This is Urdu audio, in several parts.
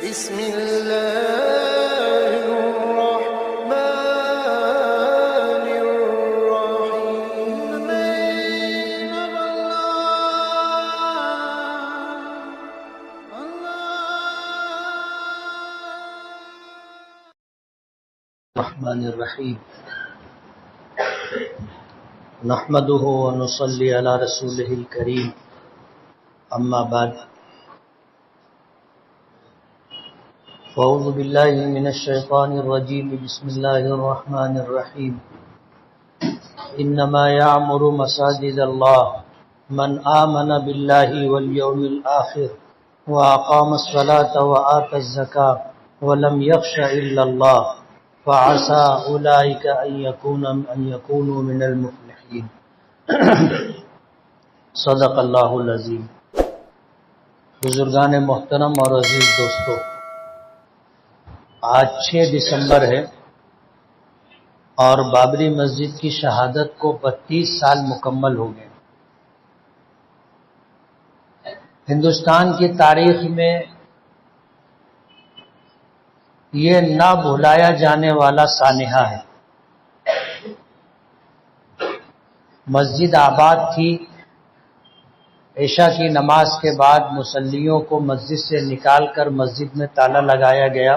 بسم الله الرحمن الرحيم الرحمن الرحیم نحمده ونصلي على رسوله الكريم اما بعد فاعوذ بالله من الشیطان الرجیم بسم الله الرحمن الرحیم انما يعمر مساجد الله من آمن بالله واليوم الآخر واقام الصلاة وآتى الزكاة ولم يخش الا الله فعسى اولئک ان یکونوا من المفلحین صدق اللہ العظیم۔ بزرگان محترم اور عزیز دوستو، آج 6 دسمبر ہے اور بابری مسجد کی شہادت کو 32 سال مکمل ہو گئے۔ ہندوستان کی تاریخ میں یہ نہ بھلایا جانے والا سانحہ ہے۔ مسجد آباد تھی، عشاء کی نماز کے بعد مصلیوں کو مسجد سے نکال کر مسجد میں تالا لگایا گیا،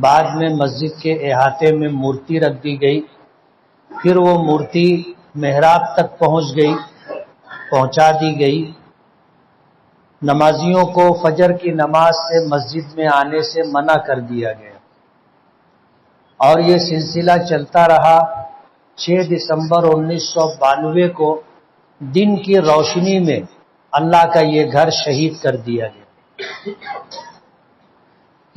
بعد میں مسجد کے احاطے میں مورتی رکھ دی گئی، پھر وہ مورتی محراب تک پہنچا دی گئی، نمازیوں کو فجر کی نماز سے مسجد میں آنے سے منع کر دیا گیا، اور یہ سلسلہ چلتا رہا۔ 6 دسمبر 1992 کو دن کی روشنی میں اللہ کا یہ گھر شہید کر دیا گیا۔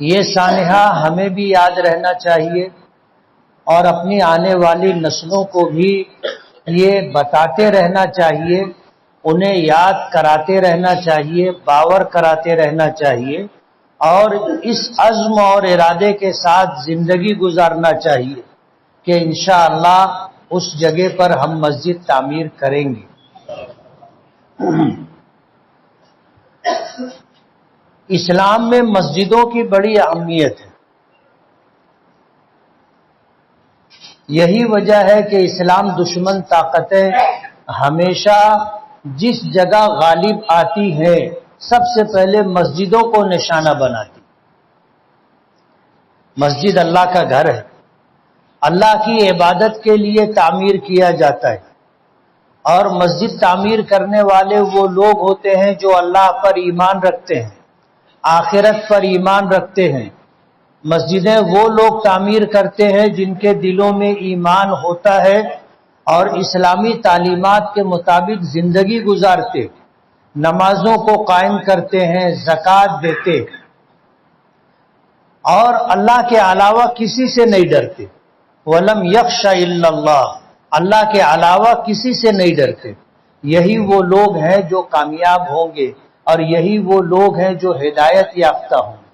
یہ سانحہ ہمیں بھی یاد رہنا چاہیے اور اپنی آنے والی نسلوں کو بھی یہ بتاتے رہنا چاہیے، انہیں یاد کراتے رہنا چاہیے، باور کراتے رہنا چاہیے، اور اس عزم اور ارادے کے ساتھ زندگی گزارنا چاہیے کہ انشاءاللہ اس جگہ پر ہم مسجد تعمیر کریں گے۔ اسلام میں مسجدوں کی بڑی اہمیت ہے۔ یہی وجہ ہے کہ اسلام دشمن طاقتیں ہمیشہ جس جگہ غالب آتی ہے سب سے پہلے مسجدوں کو نشانہ بناتی۔ مسجد اللہ کا گھر ہے، اللہ کی عبادت کے لیے تعمیر کیا جاتا ہے، اور مسجد تعمیر کرنے والے وہ لوگ ہوتے ہیں جو اللہ پر ایمان رکھتے ہیں، آخرت پر ایمان رکھتے ہیں۔ مسجدیں وہ لوگ تعمیر کرتے ہیں جن کے دلوں میں ایمان ہوتا ہے اور اسلامی تعلیمات کے مطابق زندگی گزارتے، نمازوں کو قائم کرتے ہیں، زکوٰۃ دیتے، اور اللہ کے علاوہ کسی سے نہیں ڈرتے۔ وَلَمْ يَخْشَ إِلَّا اللَّهُ، اللہ کے علاوہ کسی سے نہیں ڈرتے۔ یہی وہ لوگ ہیں جو کامیاب ہوں گے، اور یہی وہ لوگ ہیں جو ہدایت یافتہ ہوں گے۔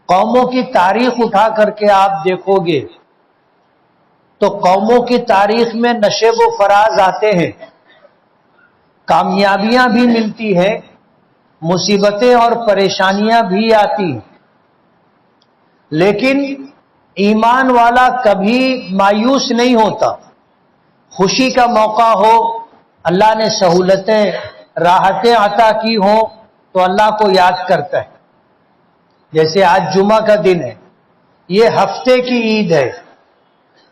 قوموں کی تاریخ اٹھا کر کے آپ دیکھو گے تو قوموں کی تاریخ میں نشیب و فراز آتے ہیں، کامیابیاں بھی ملتی ہیں، مصیبتیں اور پریشانیاں بھی آتی ہیں، لیکن ایمان والا کبھی مایوس نہیں ہوتا۔ خوشی کا موقع ہو، اللہ نے سہولتیں، راحتیں عطا کی ہوں تو اللہ کو یاد کرتا ہے۔ جیسے آج جمعہ کا دن ہے، یہ ہفتے کی عید ہے،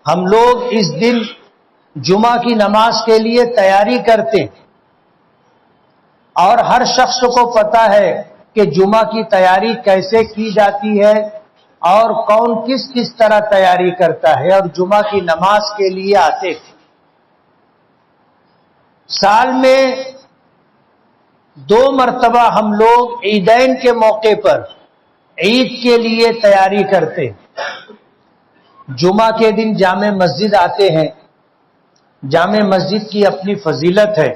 ہم لوگ اس دن جمعہ کی نماز کے لیے تیاری کرتے ہیں، اور ہر شخص کو پتا ہے کہ جمعہ کی تیاری کیسے کی جاتی ہے اور کون کس کس طرح تیاری کرتا ہے، اور جمعہ کی نماز کے لیے آتے تھے۔ سال میں 2 مرتبہ ہم لوگ عیدین کے موقع پر عید کے لیے تیاری کرتے ہیں۔ جمعہ کے دن جامع مسجد آتے ہیں، جامع مسجد کی اپنی فضیلت ہے۔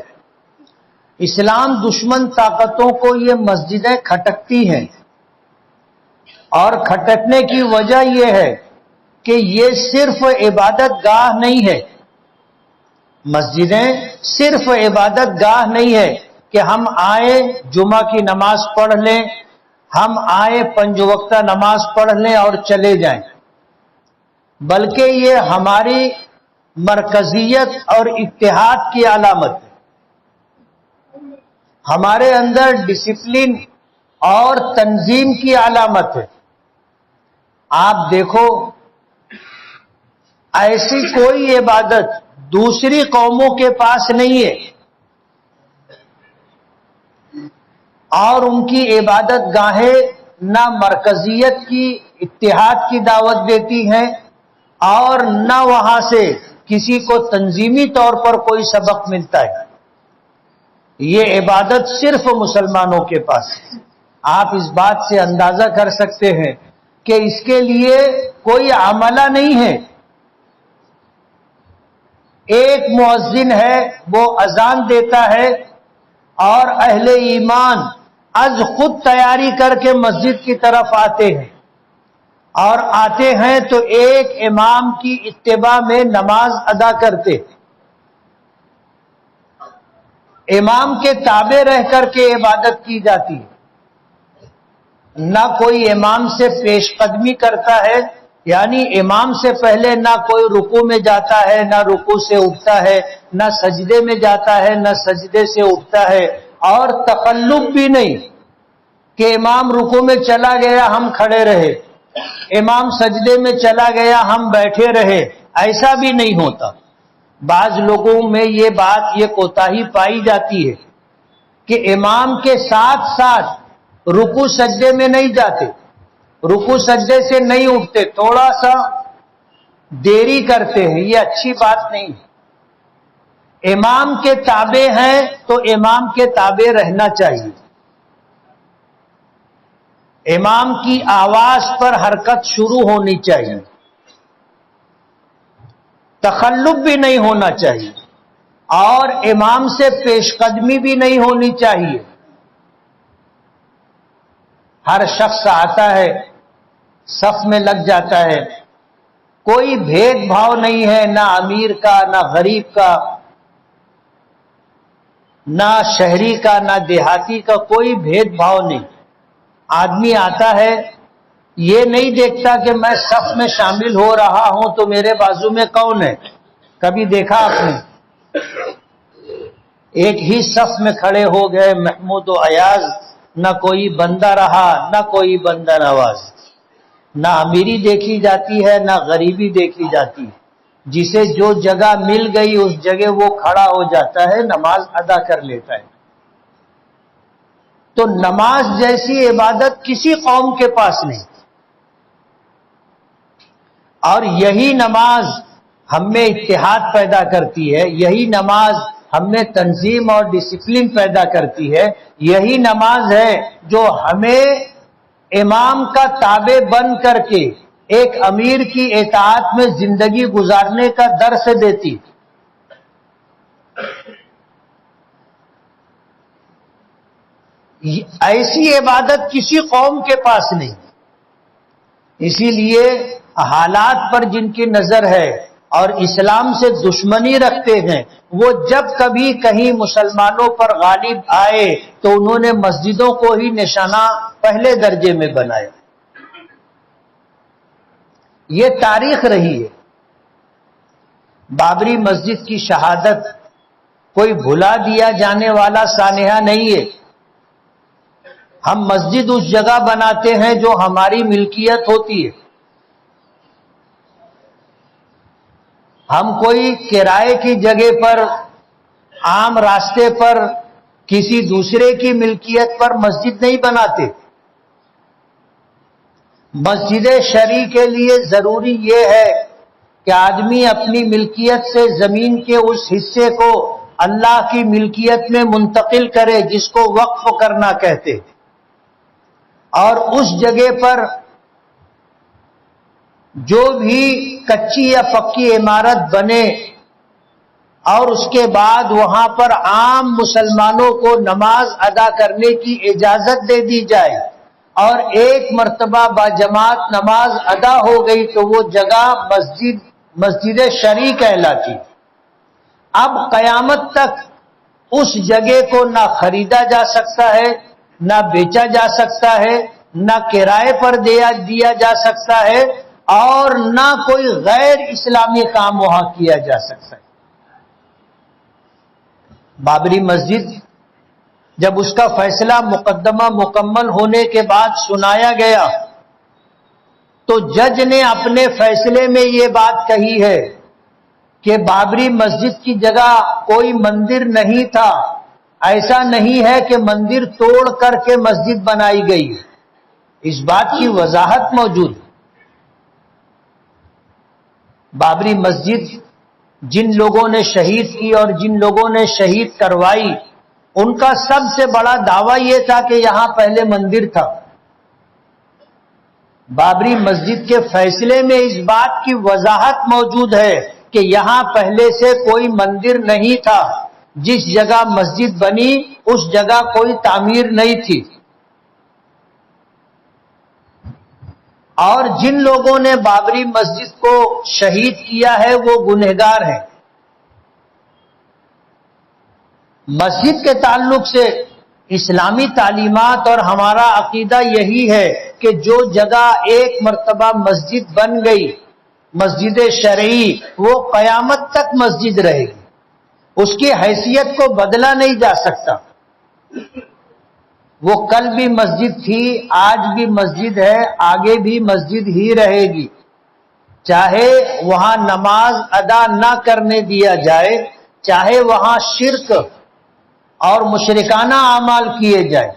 اسلام دشمن طاقتوں کو یہ مسجدیں کھٹکتی ہیں، اور کھٹکنے کی وجہ یہ ہے کہ یہ صرف عبادت گاہ نہیں ہے، مسجدیں صرف عبادت گاہ نہیں ہے، کہ ہم آئیں جمعہ کی نماز پڑھ لیں، ہم آئیں 5 وقتہ نماز پڑھ لیں اور چلے جائیں، بلکہ یہ ہماری مرکزیت اور اتحاد کی علامت ہے، ہمارے اندر ڈسپلن اور تنظیم کی علامت ہے۔ آپ دیکھو، ایسی کوئی عبادت دوسری قوموں کے پاس نہیں ہے، اور ان کی عبادت گاہیں نہ مرکزیت کی اتحاد کی دعوت دیتی ہیں اور نہ وہاں سے کسی کو تنظیمی طور پر کوئی سبق ملتا ہے۔ یہ عبادت صرف مسلمانوں کے پاس ہے۔ آپ اس بات سے اندازہ کر سکتے ہیں کہ اس کے لیے کوئی عملہ نہیں ہے۔ ایک مؤذن ہے، وہ اذان دیتا ہے اور اہل ایمان از خود تیاری کر کے مسجد کی طرف آتے ہیں، اور آتے ہیں تو ایک امام کی اتباع میں نماز ادا کرتے، امام کے تابع رہ کر کے عبادت کی جاتی ہے، نہ کوئی امام سے پیش قدمی کرتا ہے، یعنی امام سے پہلے نہ کوئی رکوع میں جاتا ہے، نہ رکوع سے اٹھتا ہے، نہ سجدے میں جاتا ہے، نہ سجدے سے اٹھتا ہے، اور تقلب بھی نہیں کہ امام رکوع میں چلا گیا ہم کھڑے رہے، امام سجدے میں چلا گیا ہم بیٹھے رہے، ایسا بھی نہیں ہوتا۔ بعض لوگوں میں یہ بات، یہ کوتاہی پائی جاتی ہے کہ امام کے ساتھ ساتھ رکوع سجدے میں نہیں جاتے، رکوع سجدے سے نہیں اٹھتے، تھوڑا سا دیری کرتے ہیں، یہ اچھی بات نہیں ہے۔ امام کے تابع ہیں تو امام کے تابع رہنا چاہیے، امام کی آواز پر حرکت شروع ہونی چاہیے، تخلف بھی نہیں ہونا چاہیے، اور امام سے پیش قدمی بھی نہیں ہونی چاہیے۔ ہر شخص آتا ہے، صف میں لگ جاتا ہے، کوئی بھید بھاؤ نہیں ہے، نہ امیر کا، نہ غریب کا، نہ شہری کا، نہ دیہاتی کا، کوئی بھید بھاؤ نہیں۔ آدمی آتا ہے، یہ نہیں دیکھتا کہ میں صف میں شامل ہو رہا ہوں تو میرے بازو میں کون ہے۔ کبھی دیکھا آپ نے؟ ایک ہی صف میں کھڑے ہو گئے محمود و ایاز، نہ کوئی بندہ رہا نہ کوئی بندہ نواز، نہ امیری دیکھی جاتی ہے نہ غریبی دیکھی جاتی ہے، جسے جو جگہ مل گئی اس جگہ وہ کھڑا ہو جاتا ہے، نماز ادا کر لیتا ہے۔ تو نماز جیسی عبادت کسی قوم کے پاس نہیں، اور یہی نماز ہم میں اتحاد پیدا کرتی ہے، یہی نماز ہم میں تنظیم اور ڈسپلن پیدا کرتی ہے، یہی نماز ہے جو ہمیں امام کا تابع بن کر کے ایک امیر کی اطاعت میں زندگی گزارنے کا درس دیتی۔ ایسی عبادت کسی قوم کے پاس نہیں، اسی لیے حالات پر جن کی نظر ہے اور اسلام سے دشمنی رکھتے ہیں، وہ جب کبھی کہیں مسلمانوں پر غالب آئے تو انہوں نے مسجدوں کو ہی نشانہ پہلے درجے میں بنایا۔ یہ تاریخ رہی ہے۔ بابری مسجد کی شہادت کوئی بھلا دیا جانے والا سانحہ نہیں ہے۔ ہم مسجد اس جگہ بناتے ہیں جو ہماری ملکیت ہوتی ہے، ہم کوئی کرائے کی جگہ پر، عام راستے پر، کسی دوسرے کی ملکیت پر مسجد نہیں بناتے۔ مسجد شرعی کے لیے ضروری یہ ہے کہ آدمی اپنی ملکیت سے زمین کے اس حصے کو اللہ کی ملکیت میں منتقل کرے جس کو وقف کرنا کہتے، اور اس جگہ پر جو بھی کچی یا پکی عمارت بنے اور اس کے بعد وہاں پر عام مسلمانوں کو نماز ادا کرنے کی اجازت دے دی جائے، اور ایک مرتبہ باجماعت نماز ادا ہو گئی تو وہ جگہ مسجد شرعی کہلاتی۔ اب قیامت تک اس جگہ کو نہ خریدا جا سکتا ہے، نہ بیچا جا سکتا ہے، نہ کرائے پر دیا جا سکتا ہے، اور نہ کوئی غیر اسلامی کام وہاں کیا جا سکتا ہے۔ بابری مسجد جب اس کا فیصلہ مقدمہ مکمل ہونے کے بعد سنایا گیا تو جج نے اپنے فیصلے میں یہ بات کہی ہے کہ بابری مسجد کی جگہ کوئی مندر نہیں تھا، ایسا نہیں ہے کہ مندر توڑ کر کے مسجد بنائی گئی، اس بات کی وضاحت موجود۔ بابری مسجد جن لوگوں نے شہید کی اور جن لوگوں نے شہید کروائی، ان کا سب سے بڑا دعویٰ یہ تھا کہ یہاں پہلے مندر تھا۔ بابری مسجد کے فیصلے میں اس بات کی وضاحت موجود ہے کہ یہاں پہلے سے کوئی مندر نہیں تھا، جس جگہ مسجد بنی اس جگہ کوئی تعمیر نہیں تھی، اور جن لوگوں نے بابری مسجد کو شہید کیا ہے وہ گنہگار ہیں۔ مسجد کے تعلق سے اسلامی تعلیمات اور ہمارا عقیدہ یہی ہے کہ جو جگہ ایک مرتبہ مسجد بن گئی، مسجد شرعی، وہ قیامت تک مسجد رہے گی، اس کی حیثیت کو بدلا نہیں جا سکتا۔ وہ کل بھی مسجد تھی، آج بھی مسجد ہے، آگے بھی مسجد ہی رہے گی، چاہے وہاں نماز ادا نہ کرنے دیا جائے، چاہے وہاں شرک اور مشرکانہ اعمال کیے جائے،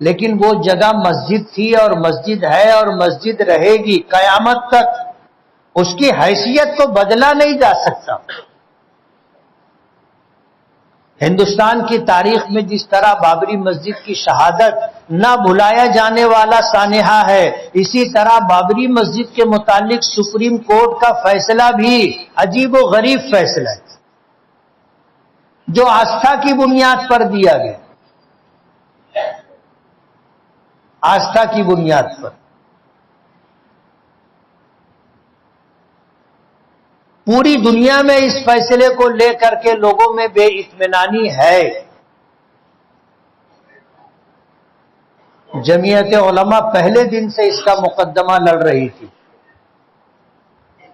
لیکن وہ جگہ مسجد تھی اور مسجد ہے اور مسجد رہے گی قیامت تک، اس کی حیثیت کو بدلا نہیں جا سکتا۔ ہندوستان کی تاریخ میں جس طرح بابری مسجد کی شہادت نہ بھلایا جانے والا سانحہ ہے، اسی طرح بابری مسجد کے متعلق سپریم کورٹ کا فیصلہ بھی عجیب و غریب فیصلہ ہے، جو آستھا کی بنیاد پر دیا گیا، آستھا کی بنیاد پر۔ پوری دنیا میں اس فیصلے کو لے کر کے لوگوں میں بے اطمینانی ہے۔ جمعیت علماء پہلے دن سے اس کا مقدمہ لڑ رہی تھی،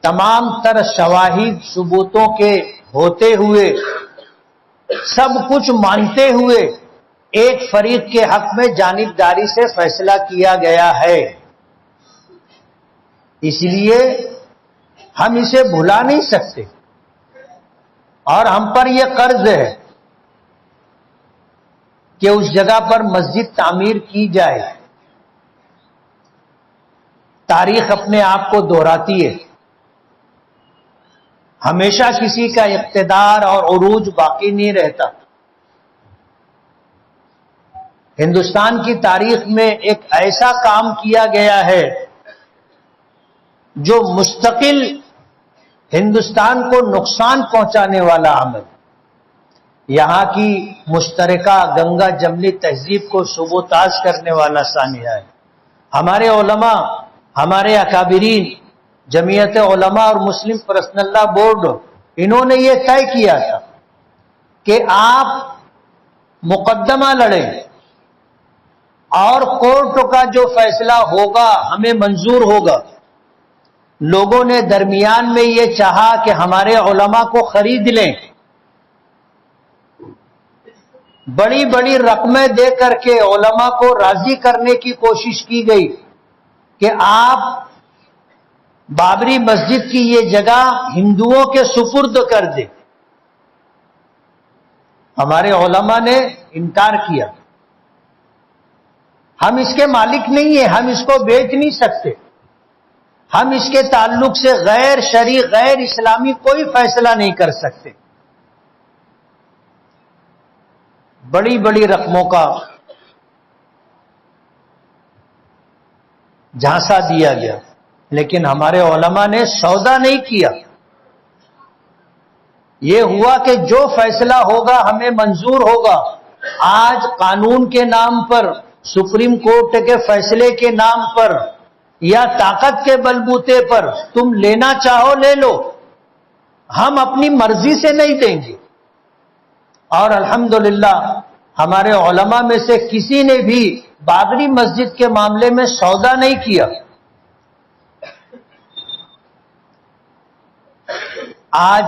تمام تر شواہد ثبوتوں کے ہوتے ہوئے، سب کچھ مانتے ہوئے ایک فریق کے حق میں جانبداری سے فیصلہ کیا گیا ہے۔ اس لیے ہم اسے بھلا نہیں سکتے، اور ہم پر یہ قرض ہے کہ اس جگہ پر مسجد تعمیر کی جائے۔ تاریخ اپنے آپ کو دہراتی ہے، ہمیشہ کسی کا اقتدار اور عروج باقی نہیں رہتا۔ ہندوستان کی تاریخ میں ایک ایسا کام کیا گیا ہے جو مستقل ہندوستان کو نقصان پہنچانے والا عمل، یہاں کی مشترکہ گنگا جمنی تہذیب کو سبوتاژ کرنے والا سانحہ ہے۔ ہمارے علماء، ہمارے اکابرین، جمعیت علماء اور مسلم پرسنل لا بورڈ، انہوں نے یہ طے کیا تھا کہ آپ مقدمہ لڑیں اور کورٹ کا جو فیصلہ ہوگا ہمیں منظور ہوگا۔ لوگوں نے درمیان میں یہ چاہا کہ ہمارے علماء کو خرید لیں، بڑی بڑی رقمیں دے کر کے علماء کو راضی کرنے کی کوشش کی گئی کہ آپ بابری مسجد کی یہ جگہ ہندوؤں کے سپرد کر دیں۔ ہمارے علماء نے انکار کیا، ہم اس کے مالک نہیں ہیں، ہم اس کو بیچ نہیں سکتے، ہم اس کے تعلق سے غیر شرعی، غیر اسلامی کوئی فیصلہ نہیں کر سکتے۔ بڑی بڑی رقموں کا جھانسا دیا گیا، لیکن ہمارے علماء نے سودا نہیں کیا۔ یہ ہوا کہ جو فیصلہ ہوگا ہمیں منظور ہوگا۔ آج قانون کے نام پر، سپریم کورٹ کے فیصلے کے نام پر یا طاقت کے بلبوتے پر تم لینا چاہو لے لو، ہم اپنی مرضی سے نہیں دیں گے۔ اور الحمدللہ ہمارے علماء میں سے کسی نے بھی بابری مسجد کے معاملے میں سودا نہیں کیا. آج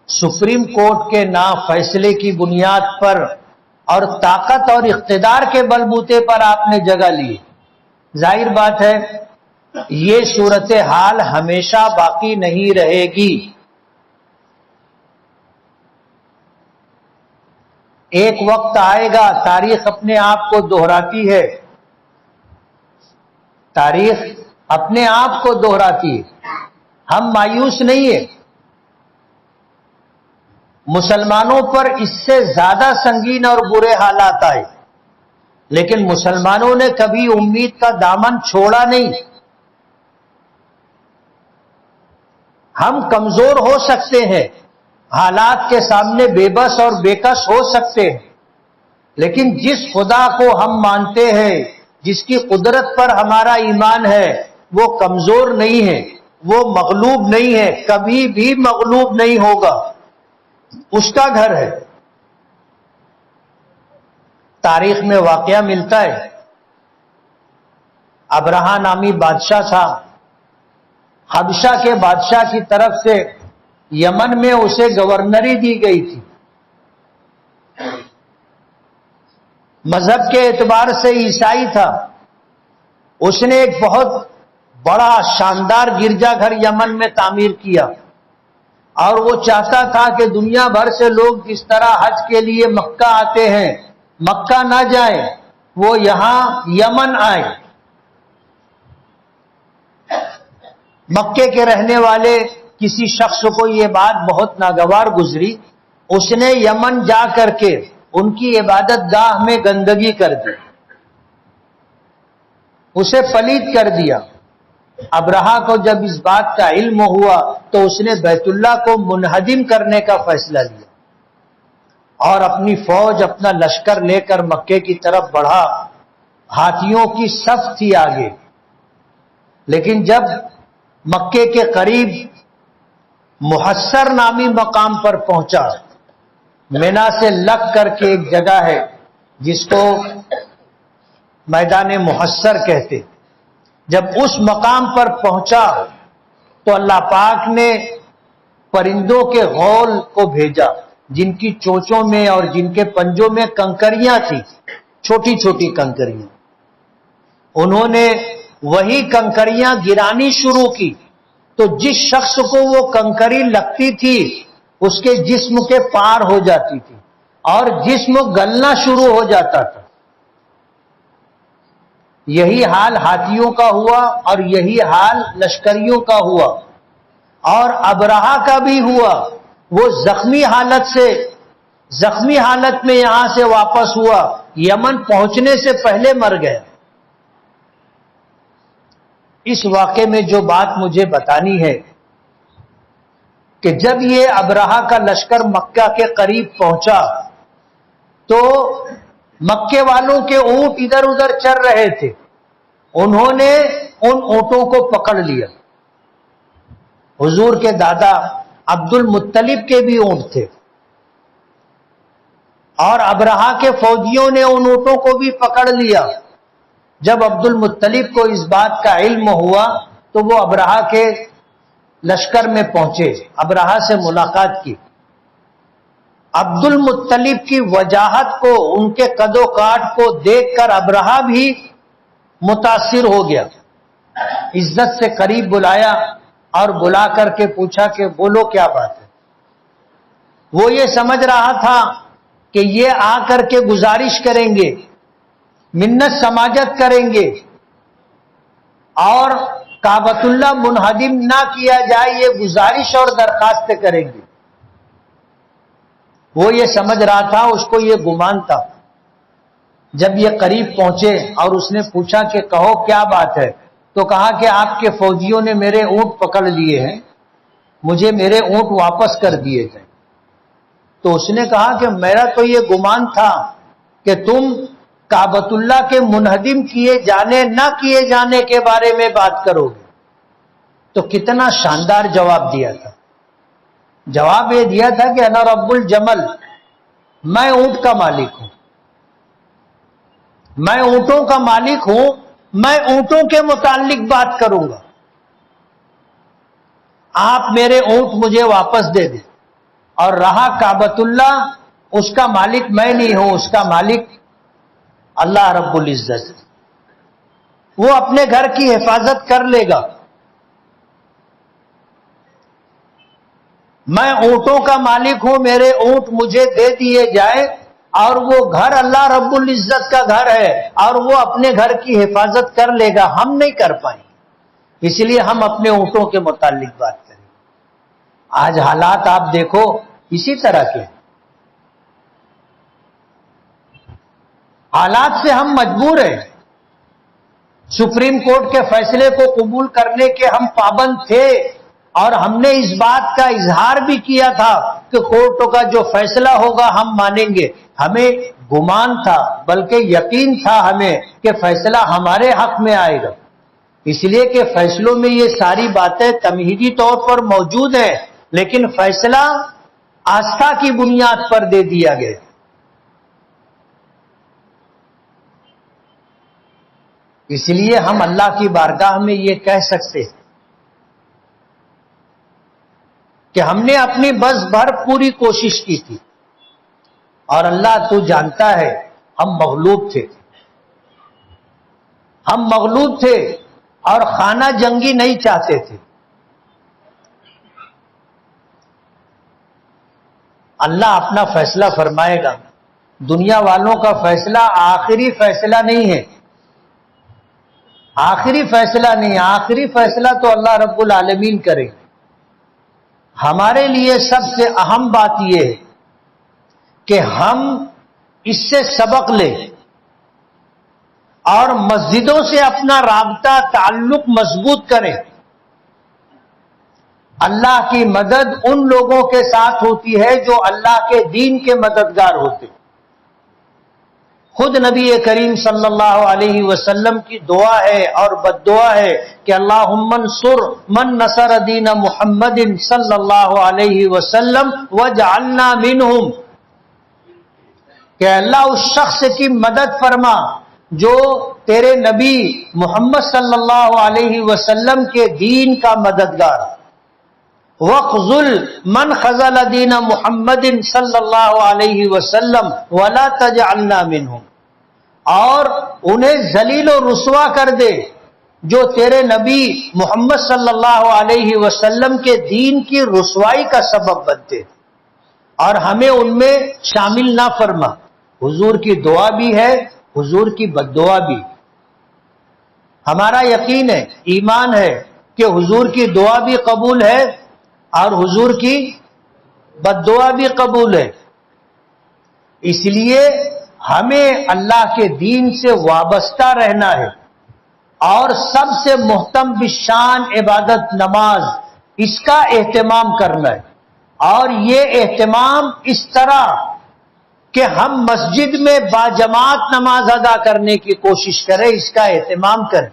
سپریم کورٹ کے فیصلے کی بنیاد پر اور طاقت اور اقتدار کے بلبوتے پر آپ نے جگہ لی. ظاہر بات ہے یہ صورتحال ہمیشہ باقی نہیں رہے گی. ایک وقت آئے گا، تاریخ اپنے آپ کو دہراتی ہے، تاریخ اپنے آپ کو دہراتی ہے. ہم مایوس نہیں ہیں. مسلمانوں پر اس سے زیادہ سنگین اور برے حالات آئے، لیکن مسلمانوں نے کبھی امید کا دامن چھوڑا نہیں. ہم کمزور ہو سکتے ہیں، حالات کے سامنے بے بس اور بے کس ہو سکتے ہیں، لیکن جس خدا کو ہم مانتے ہیں، جس کی قدرت پر ہمارا ایمان ہے، وہ کمزور نہیں ہے، وہ مغلوب نہیں ہے، کبھی بھی مغلوب نہیں ہوگا. اس کا گھر ہے. تاریخ میں واقعہ ملتا ہے، ابرہہ نامی بادشاہ تھا. حبشہ کے بادشاہ کی طرف سے یمن میں اسے گورنری دی گئی تھی. مذہب کے اعتبار سے عیسائی تھا. اس نے ایک بہت بڑا شاندار گرجا گھر یمن میں تعمیر کیا، اور وہ چاہتا تھا کہ دنیا بھر سے لوگ جس طرح حج کے لیے مکہ آتے ہیں، مکہ نہ جائیں، وہ یہاں یمن آئے. مکے کے رہنے والے کسی شخص کو یہ بات بہت ناگوار گزری. اس نے یمن جا کر کے ان کی عبادت گاہ میں گندگی کر دی، اسے پلید کر دیا. ابرہہ کو جب اس بات کا علم ہوا تو اس نے بیت اللہ کو منہدم کرنے کا فیصلہ لیا اور اپنی فوج، اپنا لشکر لے کر مکے کی طرف بڑھا. ہاتھیوں کی صف تھی آگے، لیکن جب مکے کے قریب محصر نامی مقام پر پہنچا، مینا سے لگ کر کے ایک جگہ ہے جس کو میدان محصر کہتے. جب اس مقام پر پہنچا تو اللہ پاک نے پرندوں کے غول کو بھیجا، جن کی چونچوں میں اور جن کے پنجوں میں کنکریاں تھیں، چھوٹی چھوٹی کنکریاں. انہوں نے وہی کنکریاں گرانی شروع کی تو جس شخص کو وہ کنکری لگتی تھی اس کے جسم کے پار ہو جاتی تھی اور جسم گلنا شروع ہو جاتا تھا. یہی حال ہاتھیوں کا ہوا اور یہی حال لشکریوں کا ہوا اور ابرہہ کا بھی ہوا. وہ زخمی حالت میں یہاں سے واپس ہوا، یمن پہنچنے سے پہلے مر گیا. اس واقعے میں جو بات مجھے بتانی ہے کہ جب یہ ابرہہ کا لشکر مکہ کے قریب پہنچا تو مکے والوں کے اونٹ ادھر ادھر چر رہے تھے. انہوں نے ان اونٹوں کو پکڑ لیا. حضور کے دادا عبد المطلب کے بھی اونٹ تھے اور ابرہہ کے فوجیوں نے ان اونٹوں کو بھی پکڑ لیا. جب عبد المطلب کو اس بات کا علم ہوا تو وہ ابرہہ کے لشکر میں پہنچے، ابرہہ سے ملاقات کی. عبد المطلب کی وجاہت کو، ان کے قد و کاٹ کو دیکھ کر ابرہہ بھی متاثر ہو گیا. عزت سے قریب بلایا اور بلا کر کے پوچھا کہ بولو کیا بات ہے. وہ یہ سمجھ رہا تھا کہ یہ آ کر کے گزارش کریں گے، منت سماجت کریں گے اور کعبۃ اللہ منہدم نہ کیا جائے یہ گزارش اور درخواست کریں گے. وہ یہ سمجھ رہا تھا، اس کو یہ گمان تھا. جب یہ قریب پہنچے اور اس نے پوچھا کہ کہو کیا بات ہے، تو کہا کہ آپ کے فوجیوں نے میرے اونٹ پکڑ لیے ہیں، مجھے میرے اونٹ واپس کر دیے جائیں. تو اس نے کہا کہ میرا تو یہ گمان تھا کہ تم کعبۃ اللہ کے منہدم کیے جانے نہ کیے جانے کے بارے میں بات کرو گے. تو کتنا شاندار جواب دیا تھا. جواب یہ دیا تھا کہ انا رب الجمل، میں اونٹ کا مالک ہوں، میں اونٹوں کا مالک ہوں، میں اونٹوں کے متعلق بات کروں گا، آپ میرے اونٹ مجھے واپس دے دیں۔ اور رہا کعبۃ اللہ، اس کا مالک میں نہیں ہوں، اس کا مالک اللہ رب العزت، وہ اپنے گھر کی حفاظت کر لے گا۔ میں اونٹوں کا مالک ہوں، میرے اونٹ مجھے دے دیے جائے اور وہ گھر اللہ رب العزت کا گھر ہے اور وہ اپنے گھر کی حفاظت کر لے گا، ہم نہیں کر پائیں گے، اس لیے ہم اپنے اونٹوں کے متعلق بات کریں۔ آج حالات آپ دیکھو اسی طرح کے حالات سے ہم مجبور ہیں۔ سپریم کورٹ کے فیصلے کو قبول کرنے کے ہم پابند تھے اور ہم نے اس بات کا اظہار بھی کیا تھا کہ کورٹوں کا جو فیصلہ ہوگا ہم مانیں گے۔ ہمیں گمان تھا، بلکہ یقین تھا ہمیں کہ فیصلہ ہمارے حق میں آئے گا، اس لیے کہ فیصلوں میں یہ ساری باتیں تمہیدی طور پر موجود ہیں، لیکن فیصلہ آستھا کی بنیاد پر دے دیا گیا۔ اس لیے ہم اللہ کی بارگاہ میں یہ کہہ سکتے ہیں کہ ہم نے اپنی بس بھر پوری کوشش کی تھی اور اللہ تو جانتا ہے ہم مغلوب تھے، ہم مغلوب تھے اور خانہ جنگی نہیں چاہتے تھے۔ اللہ اپنا فیصلہ فرمائے گا، دنیا والوں کا فیصلہ آخری فیصلہ نہیں ہے، آخری فیصلہ نہیں، آخری فیصلہ تو اللہ رب العالمین کرے گا۔ ہمارے لیے سب سے اہم بات یہ ہے کہ ہم اس سے سبق لیں اور مسجدوں سے اپنا رابطہ تعلق مضبوط کریں۔ اللہ کی مدد ان لوگوں کے ساتھ ہوتی ہے جو اللہ کے دین کے مددگار ہوتے ہیں۔ خود نبی کریم صلی اللہ علیہ وسلم کی دعا ہے اور بد دعا ہے کہ اللہم انصر من نصر دین محمد صلی اللہ علیہ وسلم واجعلنا منہم، کہ اللہ اس شخص کی مدد فرما جو تیرے نبی محمد صلی اللہ علیہ وسلم کے دین کا مددگار، وَاخْذُلْ مَنْ خَذَلَ دِينَ مُحَمَّدٍ صلی اللہ علیہ وسلم وَلَا تَجْعَلْنَا مِنْهُمْ، اور انہیں ذلیل و رسوا کر دے جو تیرے نبی محمد صلی اللہ علیہ وسلم کے دین کی رسوائی کا سبب بنتے، اور ہمیں ان میں شامل نہ فرما۔ حضور کی دعا بھی ہے، حضور کی بد دعا بھی۔ ہمارا یقین ہے، ایمان ہے کہ حضور کی دعا بھی قبول ہے اور حضور کی بد دعا بھی قبول ہے، اس لیے ہمیں اللہ کے دین سے وابستہ رہنا ہے، اور سب سے محتم بالشان عبادت نماز، اس کا اہتمام کرنا ہے، اور یہ اہتمام اس طرح کہ ہم مسجد میں باجماعت نماز ادا کرنے کی کوشش کریں، اس کا اہتمام کریں،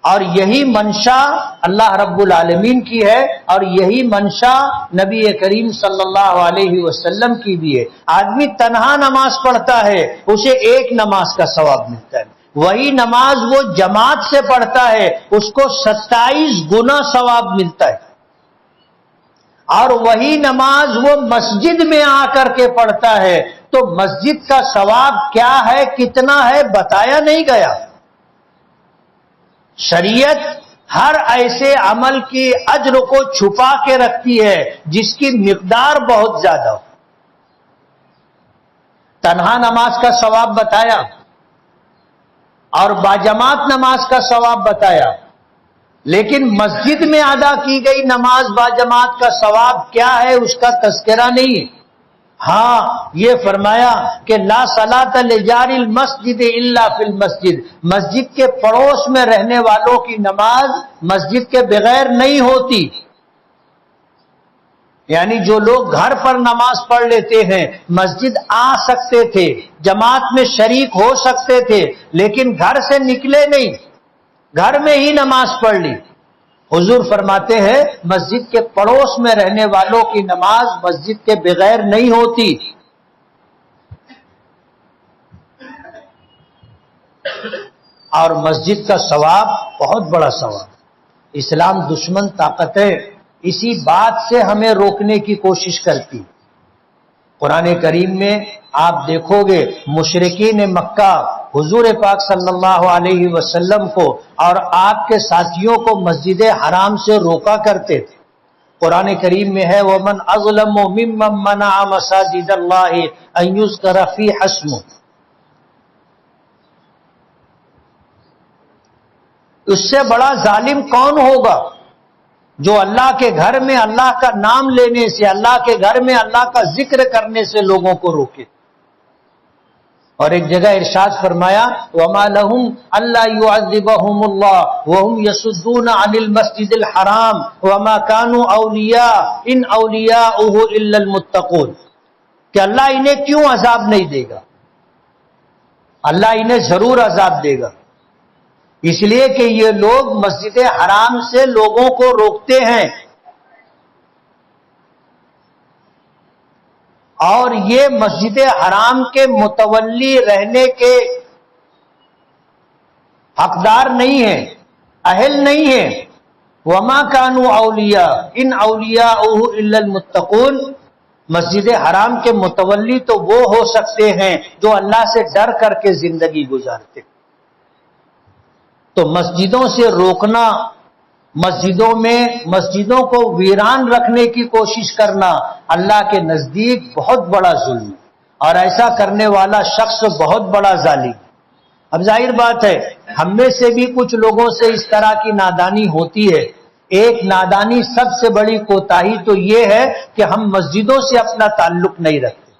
اور یہی منشا اللہ رب العالمین کی ہے اور یہی منشا نبی کریم صلی اللہ علیہ وسلم کی بھی ہے۔ آدمی تنہا نماز پڑھتا ہے اسے ایک نماز کا ثواب ملتا ہے، وہی نماز وہ جماعت سے پڑھتا ہے اس کو 27 گنا ثواب ملتا ہے، اور وہی نماز وہ مسجد میں آ کر کے پڑھتا ہے تو مسجد کا ثواب کیا ہے، کتنا ہے، بتایا نہیں گیا۔ شریعت ہر ایسے عمل کی اجر کو چھپا کے رکھتی ہے جس کی مقدار بہت زیادہ ہو۔ تنہا نماز کا ثواب بتایا اور باجماعت نماز کا ثواب بتایا، لیکن مسجد میں ادا کی گئی نماز باجماعت کا ثواب کیا ہے اس کا تذکرہ نہیں ہے۔ ہاں یہ فرمایا کہ لا صلاۃ لجار المسجد الا فی المسجد، مسجد کے پڑوس میں رہنے والوں کی نماز مسجد کے بغیر نہیں ہوتی، یعنی جو لوگ گھر پر نماز پڑھ لیتے ہیں مسجد آ سکتے تھے، جماعت میں شریک ہو سکتے تھے، لیکن گھر سے نکلے نہیں، گھر میں ہی نماز پڑھ لی۔ حضور فرماتے ہیں مسجد کے پڑوس میں رہنے والوں کی نماز مسجد کے بغیر نہیں ہوتی۔ اور مسجد کا ثواب بہت بڑا ثواب. اسلام دشمن طاقتیں اسی بات سے ہمیں روکنے کی کوشش کرتی. قرآن کریم میں آپ دیکھو گے مشرکین مکہ حضور پاک صلی اللہ علیہ وسلم کو اور آپ کے ساتھیوں کو مسجد حرام سے روکا کرتے تھے. قرآن کریم میں ہے وَمَنْ أَظْلَمُ مِمَّنْ مَنَعَ مَسَاجِدَ اللَّهِ أَنْ يُذْكَرَ فِيهَا اسْمُهُ. اس سے بڑا ظالم کون ہوگا جو اللہ کے گھر میں اللہ کا نام لینے سے، اللہ کے گھر میں اللہ کا ذکر کرنے سے لوگوں کو روکے. اور ایک جگہ ارشاد فرمایا وَمَا لَهُمْ أَلَّا يُعَذِّبَهُمُ اللَّهُ وَهُمْ يَصُدُّونَ عَنِ الْمَسْجِدِ الْحَرَامِ وَمَا كَانُوا أَوْلِيَاءَ إِنْ أَوْلِيَاؤُهُ إِلَّا الْمُتَّقُونَ. کہ اللہ انہیں کیوں عذاب نہیں دے گا؟ اللہ انہیں ضرور عذاب دے گا، اس لیے کہ یہ لوگ مسجد حرام سے لوگوں کو روکتے ہیں، اور یہ مسجد حرام کے متولی رہنے کے حقدار نہیں ہیں، اہل نہیں ہیں. وما كانوا اولیاء ان اولیاؤہ الا المتقون. مسجد حرام کے متولی تو وہ ہو سکتے ہیں جو اللہ سے ڈر کر کے زندگی گزارتے. تو مسجدوں سے روکنا، مسجدوں کو ویران رکھنے کی کوشش کرنا اللہ کے نزدیک بہت بڑا ظلم ہے، اور ایسا کرنے والا شخص بہت بڑا ظالم. اب ظاہر بات ہے ہم میں سے بھی کچھ لوگوں سے اس طرح کی نادانی ہوتی ہے. ایک نادانی سب سے بڑی کوتاہی تو یہ ہے کہ ہم مسجدوں سے اپنا تعلق نہیں رکھتے.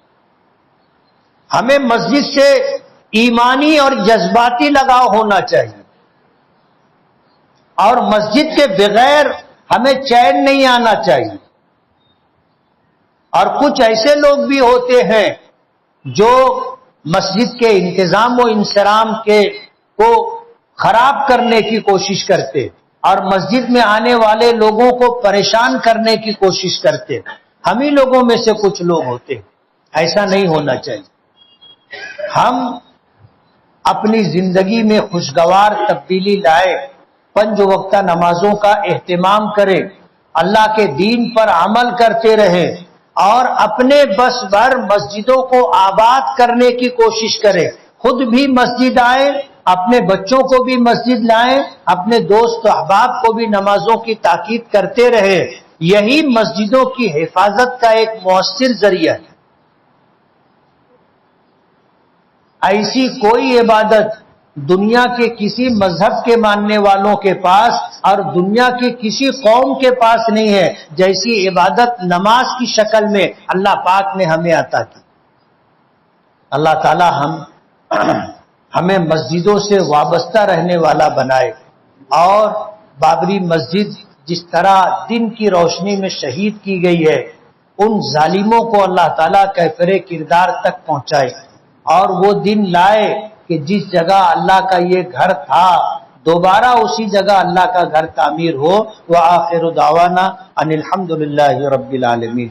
ہمیں مسجد سے ایمانی اور جذباتی لگاؤ ہونا چاہیے، اور مسجد کے بغیر ہمیں چین نہیں آنا چاہیے. اور کچھ ایسے لوگ بھی ہوتے ہیں جو مسجد کے انتظام و انصرام کو خراب کرنے کی کوشش کرتے اور مسجد میں آنے والے لوگوں کو پریشان کرنے کی کوشش کرتے. ہم ہی لوگوں میں سے کچھ لوگ ہوتے ہیں. ایسا نہیں ہونا چاہیے. ہم اپنی زندگی میں خوشگوار تبدیلی لائے، 5 وقتہ نمازوں کا اہتمام کریں، اللہ کے دین پر عمل کرتے رہیں، اور اپنے بس بھر مسجدوں کو آباد کرنے کی کوشش کریں. خود بھی مسجد آئیں، اپنے بچوں کو بھی مسجد لائیں، اپنے دوست و احباب کو بھی نمازوں کی تاکید کرتے رہیں. یہی مسجدوں کی حفاظت کا ایک مؤثر ذریعہ ہے. ایسی کوئی عبادت دنیا کے کسی مذہب کے ماننے والوں کے پاس اور دنیا کی کسی قوم کے پاس نہیں ہے جیسی عبادت نماز کی شکل میں اللہ پاک نے ہمیں عطا کی. اللہ تعالی ہمیں مسجدوں سے وابستہ رہنے والا بنائے، اور بابری مسجد جس طرح دن کی روشنی میں شہید کی گئی ہے، ان ظالموں کو اللہ تعالیٰ کیفر کردار تک پہنچائے، اور وہ دن لائے کہ جس جگہ اللہ کا یہ گھر تھا دوبارہ اسی جگہ اللہ کا گھر تعمیر ہو. وآخر دعوانا ان الحمد للہ رب العالمین.